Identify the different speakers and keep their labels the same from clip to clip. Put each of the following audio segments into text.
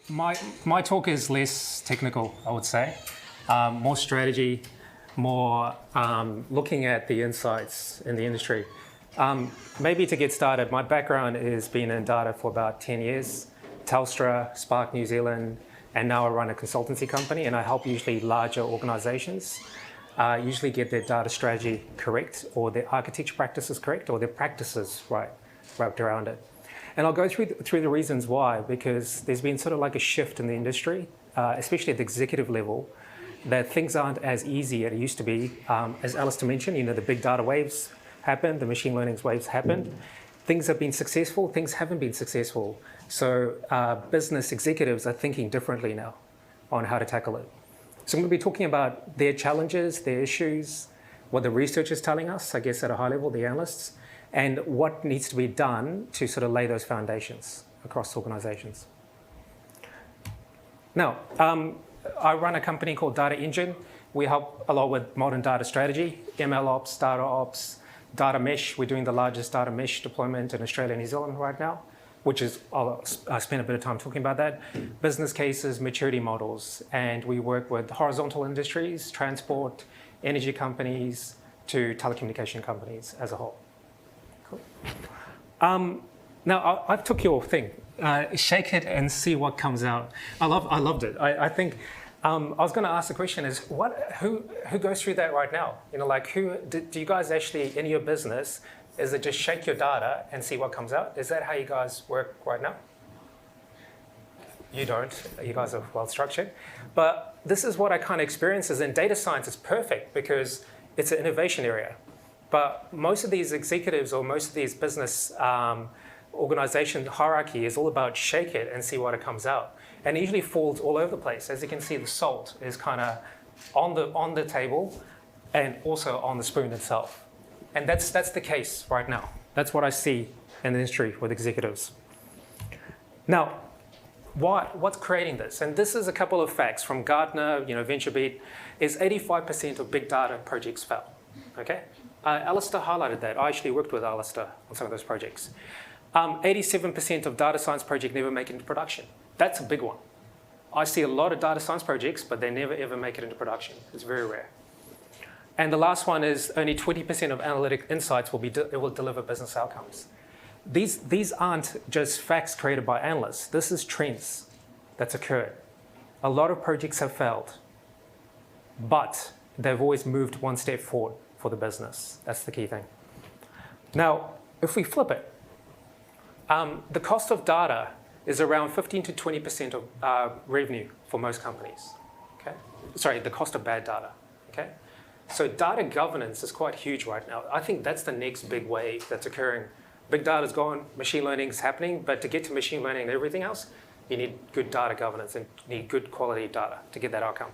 Speaker 1: my talk is less technical, I would say, more strategy, more looking at the insights in the industry. Maybe to get started, my background is being in data for about 10 years, Telstra, Spark New Zealand, and now I run a consultancy company, and I help usually larger organizations usually get their data strategy correct, or their architecture practices correct, or their practices wrapped around it. And I'll go through the reasons why, because there's been sort of like a shift in the industry, especially at the executive level, that things aren't as easy as it used to be. As Alistair mentioned, the big data waves happened, the machine learning waves happened. Things have been successful, things haven't been successful. So business executives are thinking differently now on how to tackle it. So I'm going to be talking about their challenges, their issues, what the research is telling us, I guess at a high level, the analysts, and what needs to be done to sort of lay those foundations across organizations. Now, I run a company called DataEngine. We help a lot with modern data strategy, ML ops, data ops, data mesh. We're doing the largest data mesh deployment in Australia and New Zealand right now, which is, I'll spend a bit of time talking about that. Business cases, maturity models, and we work with horizontal industries, transport, energy companies, to telecommunication companies as a whole. Cool. Now, I've took your thing. Shake it and see what comes out. I loved it. I think I was going to ask the question is who goes through that right now? Like do you guys actually in your business? Is it just shake your data and see what comes out? Is that how you guys work right now? You don't. You guys are well structured. But this is what I kind of experience is in data science. It's perfect because it's an innovation area. But most of these executives or most of these business organization hierarchy is all about shake it and see what it comes out. And it usually falls all over the place. As you can see, the salt is kind of on the table and also on the spoon itself. And that's the case right now. That's what I see in the industry with executives. Now, what's creating this? And this is a couple of facts from Gartner, VentureBeat, is 85% of big data projects fail. Okay? Alistair highlighted that. I actually worked with Alistair on some of those projects. 87% of data science projects never make it into production. That's a big one. I see a lot of data science projects, but they never ever make it into production. It's very rare. And the last one is only 20% of analytic insights will deliver business outcomes. These aren't just facts created by analysts. This is trends that's occurred. A lot of projects have failed, but they've always moved one step forward for the business. That's the key thing. Now, if we flip it, the cost of data is around 15 to 20% of revenue for most companies. Okay? Sorry, the cost of bad data. Okay? So data governance is quite huge right now. I think that's the next big wave that's occurring. Big data's gone, machine learning is happening, but to get to machine learning and everything else, you need good data governance and you need good quality data to get that outcome.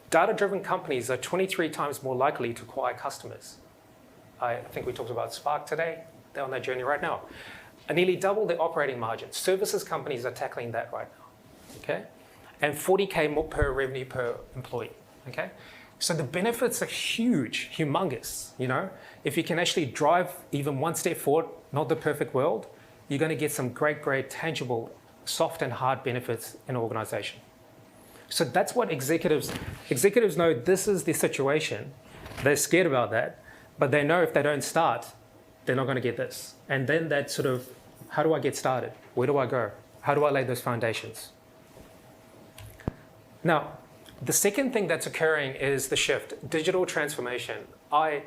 Speaker 1: Data-driven companies are 23 times more likely to acquire customers. I think we talked about Spark today. They're on that journey right now. And nearly double their operating margin. Services companies are tackling that right now. Okay? And 40K more per revenue per employee. Okay? So the benefits are huge, humongous. If you can actually drive even one step forward, not the perfect world, you're going to get some great, tangible, soft and hard benefits in an organization. So that's what executives know this is the situation. They're scared about that, but they know if they don't start, they're not going to get this. And then that sort of, how do I get started? Where do I go? How do I lay those foundations? Now, the second thing that's occurring is the shift, digital transformation. I've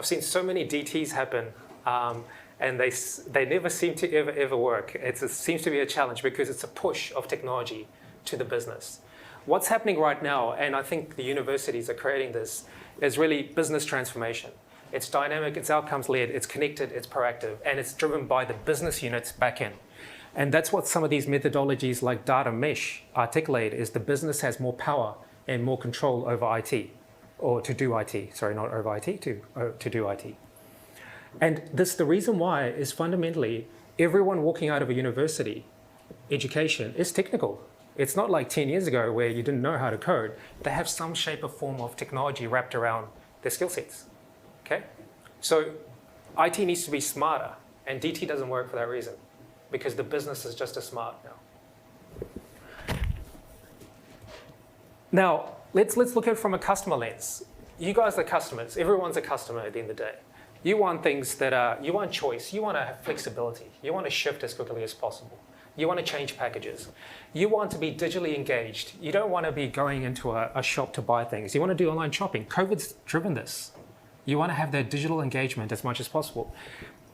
Speaker 1: seen so many DTs happen, and they never seem to ever work. It seems to be a challenge because it's a push of technology to the business. What's happening right now, and I think the universities are creating this, is really business transformation. It's dynamic, it's outcomes-led, it's connected, it's proactive, and it's driven by the business units back in. And that's what some of these methodologies like data mesh articulate, is the business has more power and more control over IT, or to do IT. Sorry, not over IT, to do IT. And the reason why is fundamentally everyone walking out of a university education is technical. It's not like 10 years ago where you didn't know how to code. They have some shape or form of technology wrapped around their skill sets. Okay? So IT needs to be smarter, and DT doesn't work for that reason, because the business is just as smart now. Now, let's look at it from a customer lens. You guys are customers. Everyone's a customer at the end of the day. You want things that are, you want choice. You want to have flexibility. You want to shift as quickly as possible. You want to change packages. You want to be digitally engaged. You don't want to be going into a shop to buy things. You want to do online shopping. COVID's driven this. You want to have that digital engagement as much as possible.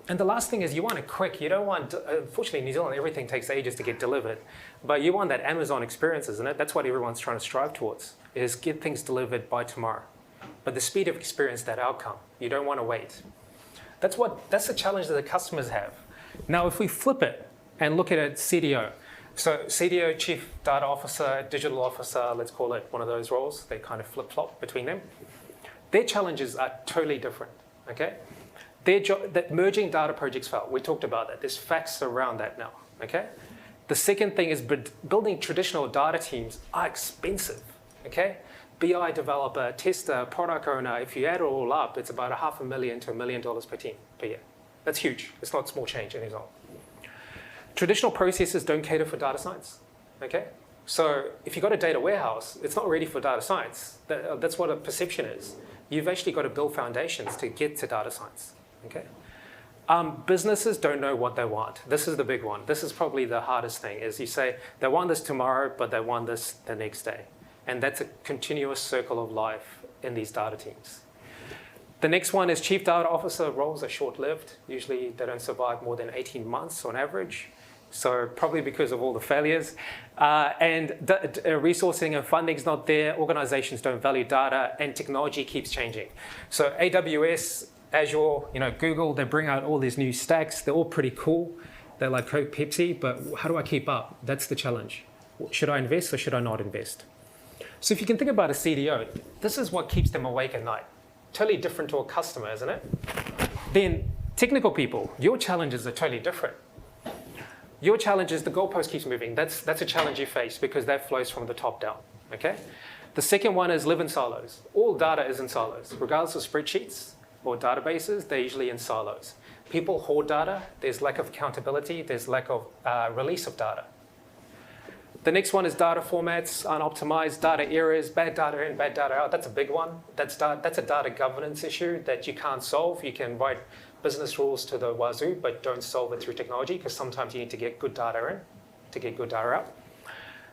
Speaker 1: And the last thing is you want it quick. You don't want, unfortunately in New Zealand, everything takes ages to get delivered. But you want that Amazon experience, isn't it? That's what everyone's trying to strive towards, is get things delivered by tomorrow. But the speed of experience, that outcome, you don't want to wait. That's the challenge that the customers have. Now, if we flip it and look at a CDO, so CDO, Chief Data Officer, Digital Officer, let's call it one of those roles, they kind of flip-flop between them. Their challenges are totally different, okay? That merging data projects fail, we talked about that. There's facts around that now, okay? The second thing is building traditional data teams are expensive, okay? BI developer, tester, product owner, if you add it all up, it's about $500,000 to $1 million per team per year. That's huge. It's not small change in New Zealand. Traditional processes don't cater for data science, okay? So if you've got a data warehouse, it's not ready for data science. That's what a perception is. You've actually got to build foundations to get to data science, okay? Businesses don't know what they want. This is the big one. This is probably the hardest thing, is you say they want this tomorrow, but they want this the next day. And that's a continuous circle of life in these data teams. The next one is Chief Data Officer roles are short-lived. Usually they don't survive more than 18 months on average. So probably because of all the failures. And resourcing and funding is not there. Organizations don't value data, and technology keeps changing. So AWS, Azure, Google, they bring out all these new stacks. They're all pretty cool. They're like Coke, Pepsi, but how do I keep up? That's the challenge. Should I invest or should I not invest? So if you can think about a CDO, this is what keeps them awake at night. Totally different to a customer, isn't it? Then technical people, your challenges are totally different. Your challenge is the goalpost keeps moving. That's a challenge you face because that flows from the top down, okay? The second one is live in silos. All data is in silos. Regardless of spreadsheets or databases, they're usually in silos. People hoard data. There's lack of accountability. There's lack of release of data. The next one is data formats, unoptimized data errors, bad data in, bad data out. That's a big one. That's a data governance issue that you can't solve. You can write business rules to the wazoo, but don't solve it through technology, because sometimes you need to get good data in to get good data out.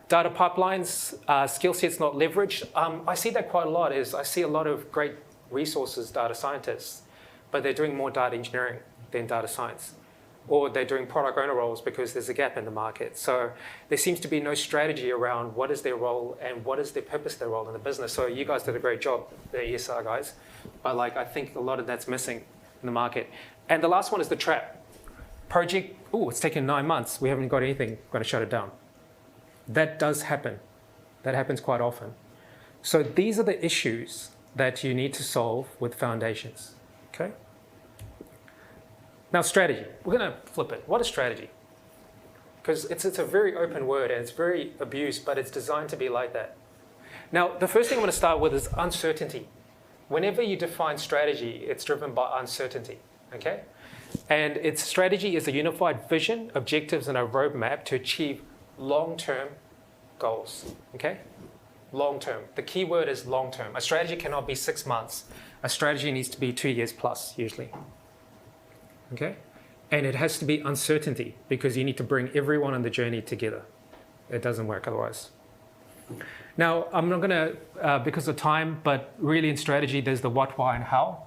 Speaker 1: Data pipelines, skill sets not leveraged. I see that quite a lot. I see a lot of great resources, data scientists, but they're doing more data engineering than data science. Or they're doing product owner roles because there's a gap in the market. So there seems to be no strategy around what is their role and what is their purpose of their role in the business. So you guys did a great job, the ESR guys. But I think a lot of that's missing in the market. And the last one is the trap. Project, it's taken 9 months. We haven't got anything, got to shut it down. That does happen. That happens quite often. So these are the issues that you need to solve with foundations, okay? Now, strategy. We're going to flip it. What is strategy? Because it's a very open word and it's very abused, but it's designed to be like that. Now, the first thing I'm going to start with is uncertainty. Whenever you define strategy, it's driven by uncertainty, okay? And its strategy is a unified vision, objectives, and a roadmap to achieve long-term goals, okay? Long-term. The key word is long-term. A strategy cannot be 6 months. A strategy needs to be 2 years plus, usually. Okay? And it has to be uncertainty because you need to bring everyone on the journey together. It doesn't work otherwise. Now, I'm not going to, because of time, but really in strategy, there's the what, why, and how.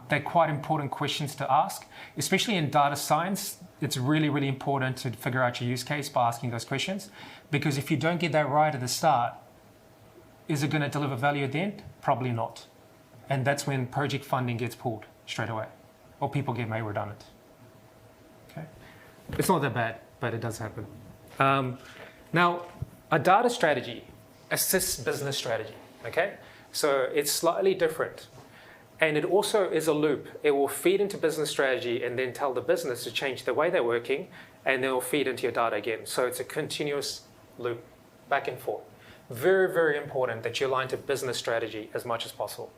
Speaker 1: They're quite important questions to ask, especially in data science. It's really, really important to figure out your use case by asking those questions, because if you don't get that right at the start, is it going to deliver value at the end? Probably not. And that's when project funding gets pulled straight away, or people get made redundant. Okay? It's not that bad, but it does happen. Now, a data strategy assists business strategy, okay? So it's slightly different. And it also is a loop. It will feed into business strategy and then tell the business to change the way they're working, and then it'll feed into your data again. So it's a continuous loop, back and forth. Very, very important that you align to business strategy as much as possible.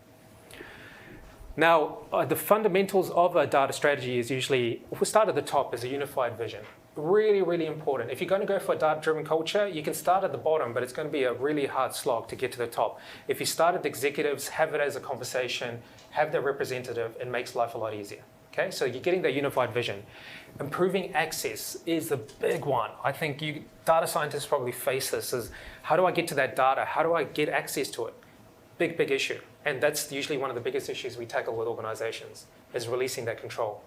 Speaker 1: Now, the fundamentals of a data strategy is usually, if we start at the top, is a unified vision. Really, really important. If you're going to go for a data-driven culture, you can start at the bottom, but it's going to be a really hard slog to get to the top. If you start at the executives, have it as a conversation, have their representative, it makes life a lot easier. Okay, so you're getting that unified vision. Improving access is the big one. I think you data scientists probably face this, is how do I get to that data? How do I get access to it? Big, big issue. And that's usually one of the biggest issues we tackle with organizations, is releasing that control.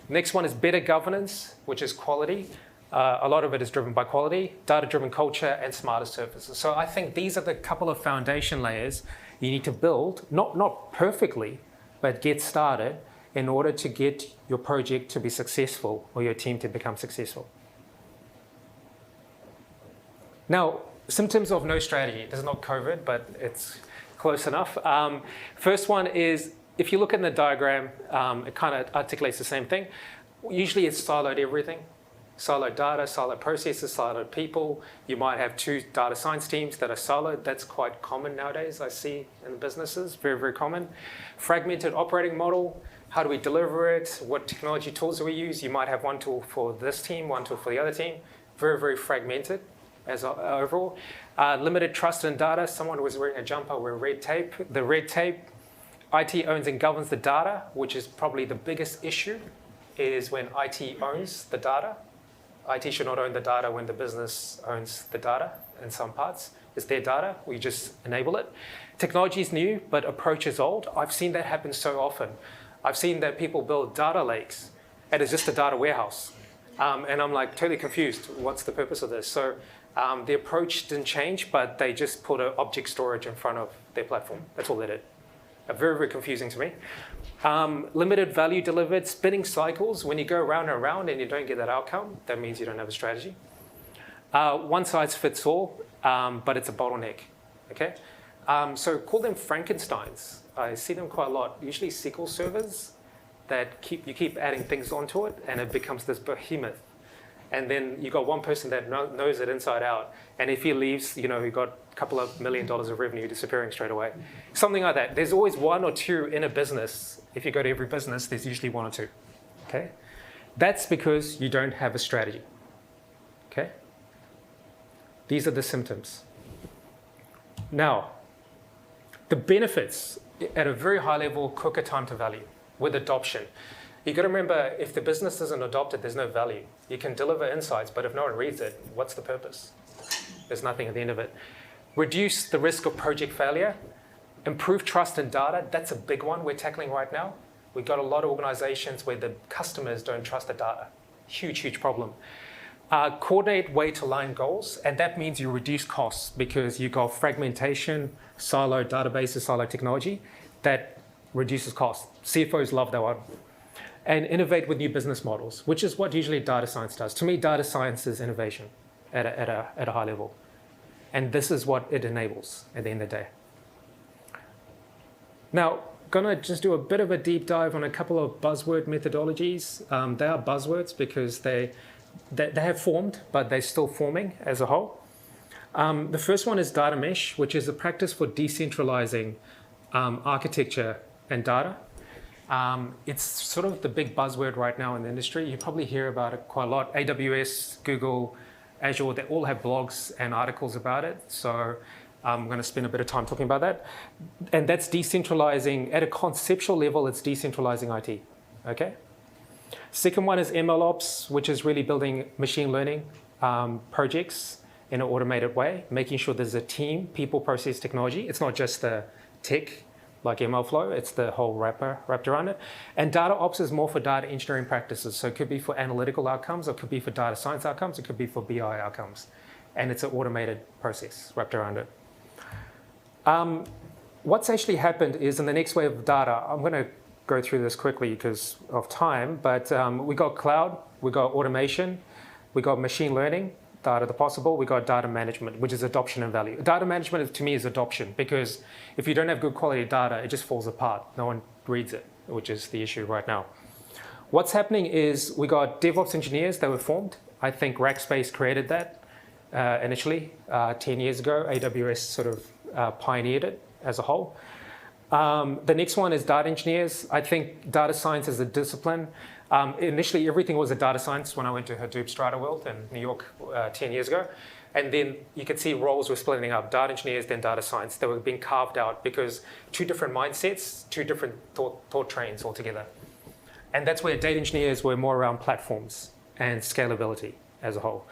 Speaker 1: Next one is better governance, which is quality. A lot of it is driven by quality, data-driven culture, and smarter services. So I think these are the couple of foundation layers you need to build, not perfectly, but get started in order to get your project to be successful or your team to become successful. Now, symptoms of no strategy. This is not COVID, but it's close enough. First one is, if you look in the diagram, it kind of articulates the same thing. Usually it's siloed everything. Siloed data, siloed processes, siloed people. You might have 2 data science teams that are siloed. That's quite common nowadays, I see in businesses, very, very common. Fragmented operating model. How do we deliver it? What technology tools do we use? You might have one tool for this team, one tool for the other team. Very, very fragmented as overall. Limited trust in data. Someone was wearing a jumper with red tape. The red tape, IT owns and governs the data, which is probably the biggest issue, is when IT owns the data. IT should not own the data when the business owns the data in some parts. It's their data, we just enable it. Technology is new, but approach is old. I've seen that happen so often. I've seen that people build data lakes, and it's just a data warehouse. And I'm like totally confused, what's the purpose of this? So the approach didn't change, but they just put an object storage in front of their platform. That's all they did. Very, very confusing to me. Limited value delivered, spinning cycles. When you go around and around and you don't get that outcome, that means you don't have a strategy. One size fits all, but it's a bottleneck. Okay? So call them Frankensteins. I see them quite a lot. Usually SQL servers that you keep adding things onto it, and it becomes this behemoth. And then you got one person that knows it inside out. And if he leaves, you got a couple of $1 million of revenue disappearing straight away. Something like that. There's always 1 or 2 in a business. If you go to every business, there's usually 1 or 2. Okay? That's because you don't have a strategy. Okay? These are the symptoms. Now, the benefits at a very high level, quicker time to value with adoption. You've got to remember, if the business doesn't adopt it, there's no value. You can deliver insights, but if no one reads it, what's the purpose? There's nothing at the end of it. Reduce the risk of project failure. Improve trust in data. That's a big one we're tackling right now. We've got a lot of organizations where the customers don't trust the data. Huge, huge problem. Coordinate way to align goals, and that means you reduce costs because you got fragmentation, siloed databases, siloed technology. That reduces costs. CFOs love that one. And innovate with new business models, which is what usually data science does. To me, data science is innovation at a high level. And this is what it enables at the end of the day. Now, gonna just do a bit of a deep dive on a couple of buzzword methodologies. They are buzzwords because they have formed, but they're still forming as a whole. The first one is data mesh, which is a practice for decentralizing architecture and data. It's sort of the big buzzword right now in the industry. You probably hear about it quite a lot. AWS, Google, Azure, they all have blogs and articles about it. So I'm going to spend a bit of time talking about that. And that's decentralizing, at a conceptual level, it's decentralizing IT. Okay? Second one is MLOps, which is really building machine learning projects in an automated way, making sure there's a team, people, process, technology. It's not just the tech, like MLflow, it's the whole wrapped around it. And data ops is more for data engineering practices. So it could be for analytical outcomes, or it could be for data science outcomes, it could be for BI outcomes. And it's an automated process wrapped around it. What's actually happened is in the next wave of data, I'm going to go through this quickly because of time, but we got cloud, we got automation, we got machine learning, data the possible, we got data management, which is adoption and value. Data management to me is adoption, because if you don't have good quality data, it just falls apart. No one reads it, which is the issue right now. What's happening is we got DevOps engineers that were formed. I think Rackspace created that initially 10 years ago. AWS sort of pioneered it as a whole. The next one is data engineers. I think data science is a discipline. Initially, everything was a data science when I went to Hadoop Strata World in New York 10 years ago. And then you could see roles were splitting up, data engineers, then data science. They were being carved out because two different mindsets, two different thought trains altogether. And that's where data engineers were more around platforms and scalability as a whole.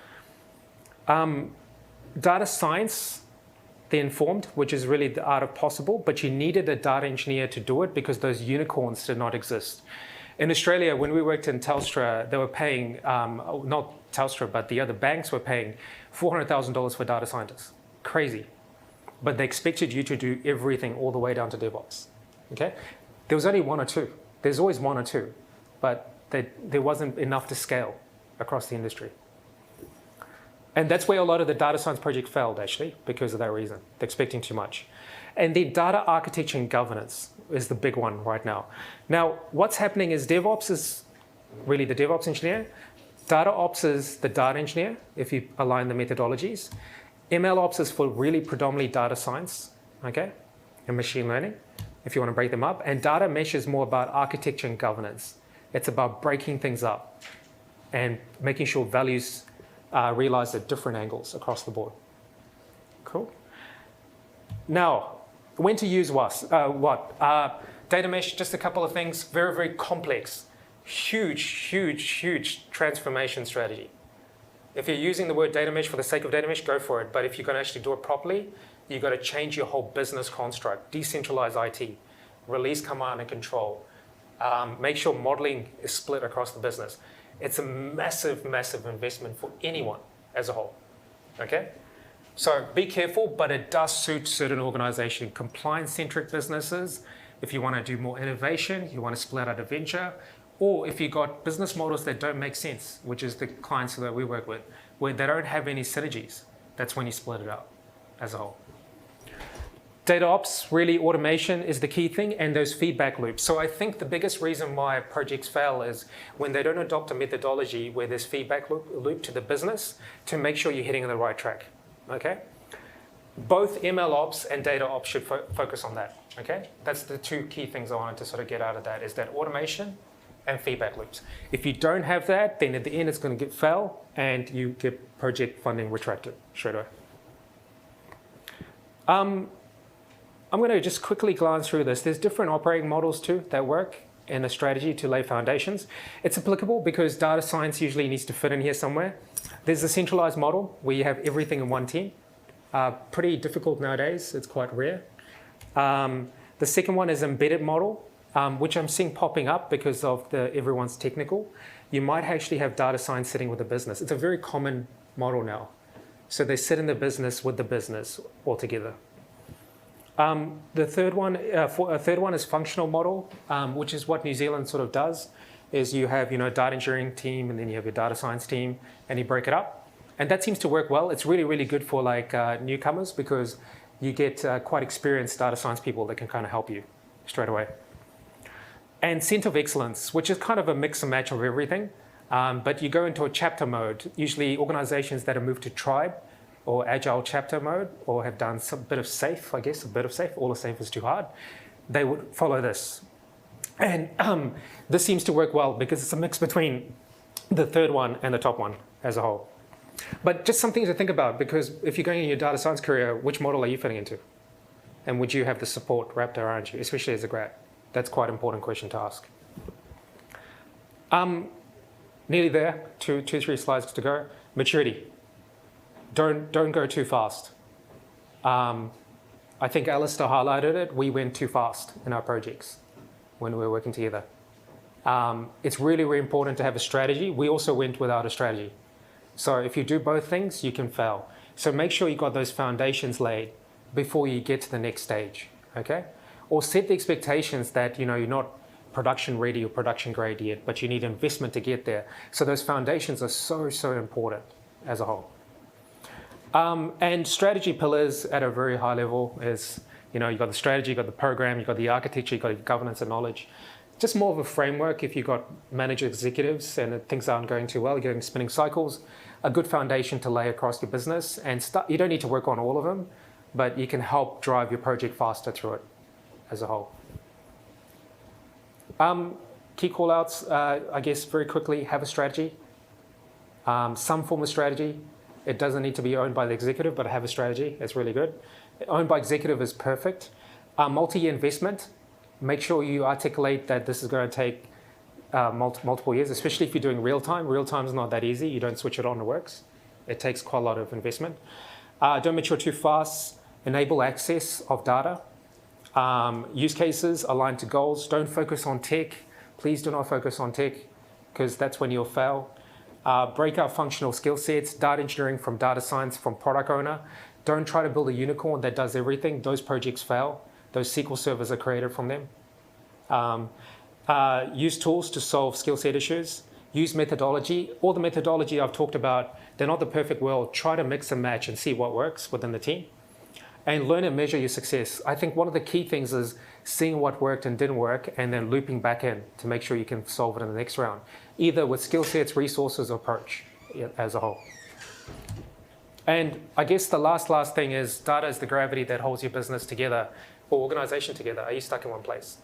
Speaker 1: Data science then formed, which is really the art of possible, but you needed a data engineer to do it because those unicorns did not exist. In Australia, when we worked in Telstra, they were paying, not Telstra, but the other banks were paying $400,000 for data scientists. Crazy. But they expected you to do everything all the way down to DevOps. Okay? There was only one or two. There's always one or two, but there wasn't enough to scale across the industry. And that's where a lot of the data science project failed, actually, because of that reason. They're expecting too much. And then data architecture and governance is the big one right now. Now, what's happening is DevOps is really the DevOps engineer. Data ops is the data engineer, if you align the methodologies. ML ops is for really predominantly data science, okay, and machine learning, if you want to break them up. And data mesh is more about architecture and governance. It's about breaking things up and making sure values are realized at different angles across the board. Cool. Now, when to use what? Data mesh, just a couple of things, very, very complex. Huge transformation strategy. If you're using the word data mesh for the sake of data mesh, go for it. But if you're going to actually do it properly, you've got to change your whole business construct, decentralize IT, release command and control, make sure modeling is split across the business. It's a massive investment for anyone as a whole, okay? So be careful, but it does suit certain organizations, compliance-centric businesses. If you want to do more innovation, you want to split out a venture, or if you've got business models that don't make sense, which is the clients that we work with, where they don't have any synergies, that's when you split it out as a whole. Data ops, really automation is the key thing, and those feedback loops. So I think the biggest reason why projects fail is when they don't adopt a methodology where there's feedback loop to the business to make sure you're hitting on the right track, okay? Both ML ops and data ops should focus on that, okay? That's the two key things I wanted to sort of get out of that, is that automation and feedback loops. If you don't have that, then at the end it's going to fail and you get project funding retracted straight away. I'm going to just quickly glance through this. There's different operating models too that work in a strategy to lay foundations. It's applicable because data science usually needs to fit in here somewhere. There's a centralized model where you have everything in one team. Pretty difficult nowadays. It's quite rare. The second one is embedded model, which I'm seeing popping up because of everyone's technical. You might actually have data science sitting with the business. It's a very common model now. So they sit in the business with the business altogether. The third one is functional model, which is what New Zealand sort of does, is you have data engineering team and then you have your data science team and you break it up. And that seems to work well. It's really, really good for like newcomers because you get quite experienced data science people that can kind of help you straight away. And Center of Excellence, which is kind of a mix and match of everything, but you go into a chapter mode. Usually organizations that have moved to tribe or agile chapter mode, or have done some bit of SAFe, I guess, a bit of SAFe, all of SAFe is too hard, they would follow this. And this seems to work well because it's a mix between the third one and the top one as a whole. But just something to think about, because if you're going in your data science career, which model are you fitting into? And would you have the support wrapped around you, especially as a grad? That's quite an important question to ask. Nearly there, two, 3 slides to go. Maturity. Don't go too fast. I think Alistair highlighted it. We went too fast in our projects when we were working together. It's really, really important to have a strategy. We also went without a strategy. So if you do both things, you can fail. So make sure you got those foundations laid before you get to the next stage, okay? Or set the expectations that you're not production ready or production grade yet, but you need investment to get there. So those foundations are so important as a whole. And strategy pillars at a very high level is, you've got the strategy, you've got the program, you've got the architecture, you've got governance and knowledge. Just more of a framework if you've got manager executives and things aren't going too well, you're getting spinning cycles, a good foundation to lay across your business. And you don't need to work on all of them, but you can help drive your project faster through it. as a whole. Key call-outs, I guess very quickly, have a strategy. Some form of strategy. It doesn't need to be owned by the executive, but have a strategy. It's really good. Owned by executive is perfect. Multi-year investment. Make sure you articulate that this is going to take multiple years, especially if you're doing real-time. Real-time is not that easy. You don't switch it on, it works. It takes quite a lot of investment. Don't mature too fast. Enable access of data. Use cases aligned to goals. Don't focus on tech. Please do not focus on tech, because that's when you'll fail. Break out functional skill sets. Data engineering from data science from product owner. Don't try to build a unicorn that does everything. Those projects fail. Those SQL servers are created from them. Use tools to solve skill set issues. Use methodology. All the methodology I've talked about, they're not the perfect world. Try to mix and match and see what works within the team. And learn and measure your success. I think one of the key things is seeing what worked and didn't work and then looping back in to make sure you can solve it in the next round, either with skill sets, resources, or approach as a whole. And I guess the last thing is data is the gravity that holds your business together or organization together. Are you stuck in one place?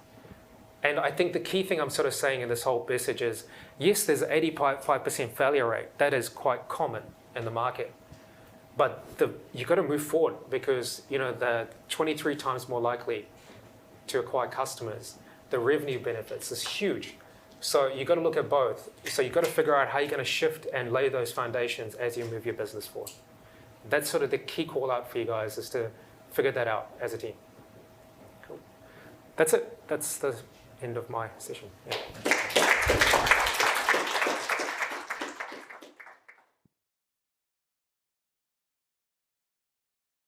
Speaker 1: And I think the key thing I'm sort of saying in this whole message is, yes, there's an 85% failure rate. That is quite common in the market. But you've got to move forward, because they're 23 times more likely to acquire customers. The revenue benefits is huge. So you've got to look at both. So you've got to figure out how you're going to shift and lay those foundations as you move your business forward. That's sort of the key call out for you guys, is to figure that out as a team. Cool. That's it. That's the end of my session. Yeah.